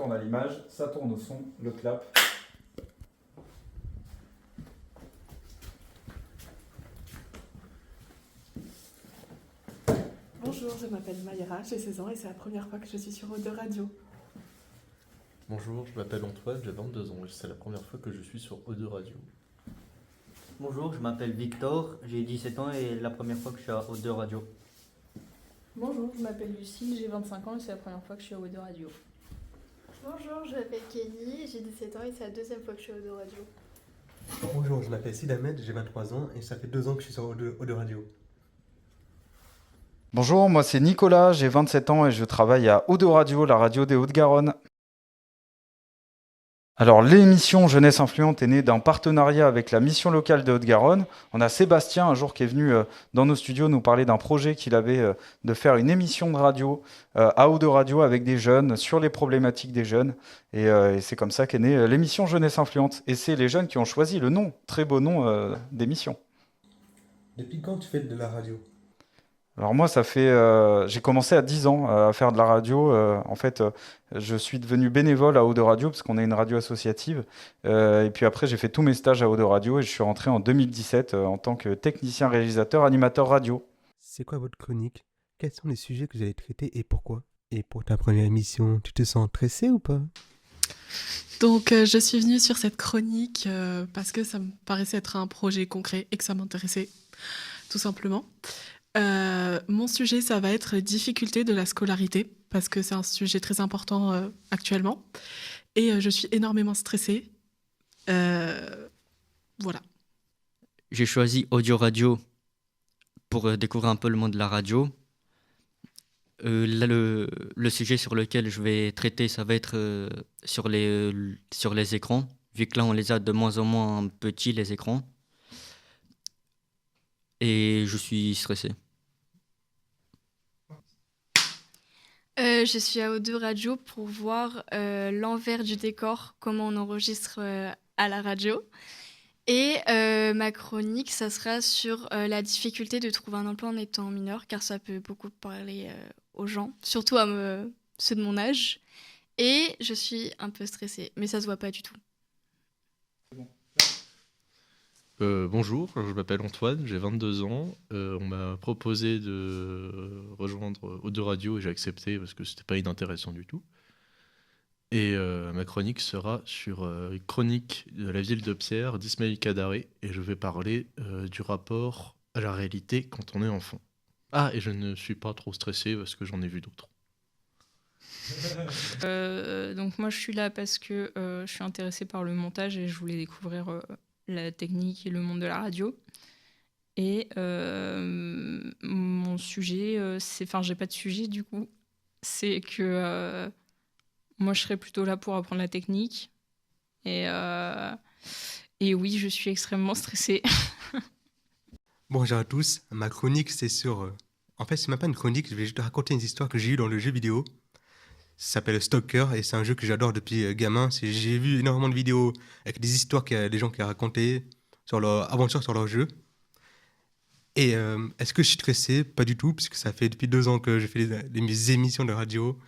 tourne à l'image, ça tourne au son, le clap. Bonjour, je m'appelle Mayra, j'ai 16 ans et c'est la première fois que je suis sur Eau2 Radio. Bonjour, je m'appelle Antoine, j'ai 22 ans et c'est la première fois que je suis sur Eau2 Radio. Bonjour, je m'appelle Victor, j'ai 17 ans et la première fois que je suis à Eau2 Radio. Bonjour, je m'appelle Lucille, j'ai 25 ans et c'est la première fois que je suis à Eau2 Radio. Bonjour, je m'appelle Kenny, j'ai 17 ans et c'est la deuxième fois que je suis à Eau2 Radio. Bonjour, je m'appelle Sid Ahmed, j'ai 23 ans et ça fait 2 ans que je suis sur Eau2 Radio. Bonjour, moi c'est Nicolas, j'ai 27 ans et je travaille à Eau2 Radio, la radio des Hauts-de-Garonne. Alors l'émission Jeunesse Influente est née d'un partenariat avec la mission locale de Haute-Garonne. On a Sébastien un jour qui est venu dans nos studios nous parler d'un projet qu'il avait de faire une émission de radio à Eau2 Radio avec des jeunes sur les problématiques des jeunes. Et c'est comme ça qu'est née l'émission Jeunesse Influente. Et c'est les jeunes qui ont choisi le nom, très beau nom d'émission. Depuis quand tu fais de la radio ? Alors moi, ça fait, j'ai commencé à 10 ans à faire de la radio. En fait, je suis devenu bénévole à Eau2 Radio parce qu'on est une radio associative. Et puis après, j'ai fait tous mes stages à Eau2 Radio et je suis rentré en 2017 en tant que technicien, réalisateur, animateur radio. C'est quoi votre chronique ? Quels sont les sujets que vous allez traiter et pourquoi ? Et pour ta première émission, tu te sens stressé ou pas ? Donc je suis venue sur cette chronique parce que ça me paraissait être un projet concret et que ça m'intéressait, tout simplement. Mon sujet, ça va être les difficultés de la scolarité, parce que c'est un sujet très important actuellement. Et je suis énormément stressée. Voilà. J'ai choisi Audio Radio pour découvrir un peu le monde de la radio. Là, le sujet sur lequel je vais traiter, ça va être sur les écrans, vu que là, on les a de moins en moins petits, les écrans. Et je suis stressé. Je suis à Eau2 Radio pour voir l'envers du décor, comment on enregistre à la radio. Et ma chronique, ça sera sur la difficulté de trouver un emploi en étant mineur, car ça peut beaucoup parler aux gens, surtout à ceux de mon âge. Et je suis un peu stressée, mais ça se voit pas du tout. Bonjour, je m'appelle Antoine, j'ai 22 ans. On m'a proposé de rejoindre Eau2 Radio et j'ai accepté parce que c'était pas inintéressant du tout. Et ma chronique sera sur une chronique de la ville de Pierre, d'Ismaël Kadaré, et je vais parler du rapport à la réalité quand on est enfant. Ah, et je ne suis pas trop stressé parce que j'en ai vu d'autres. Donc moi je suis là parce que je suis intéressée par le montage et je voulais découvrir la technique et le monde de la radio. Et mon sujet, j'ai pas de sujet du coup, c'est que moi je serais plutôt là pour apprendre la technique. Et oui, je suis extrêmement stressée. Bonjour à tous, ma chronique c'est sur... En fait, c'est même pas une chronique, je vais juste raconter une histoire que j'ai eue dans le jeu vidéo. Ça s'appelle Stalker et c'est un jeu que j'adore depuis gamin. J'ai vu énormément de vidéos avec des histoires qu'il y a des gens qui ont racontées sur leur aventure sur leur jeu. Et est-ce que je suis stressé ? Pas du tout, puisque ça fait depuis 2 ans que je fais mes émissions de radio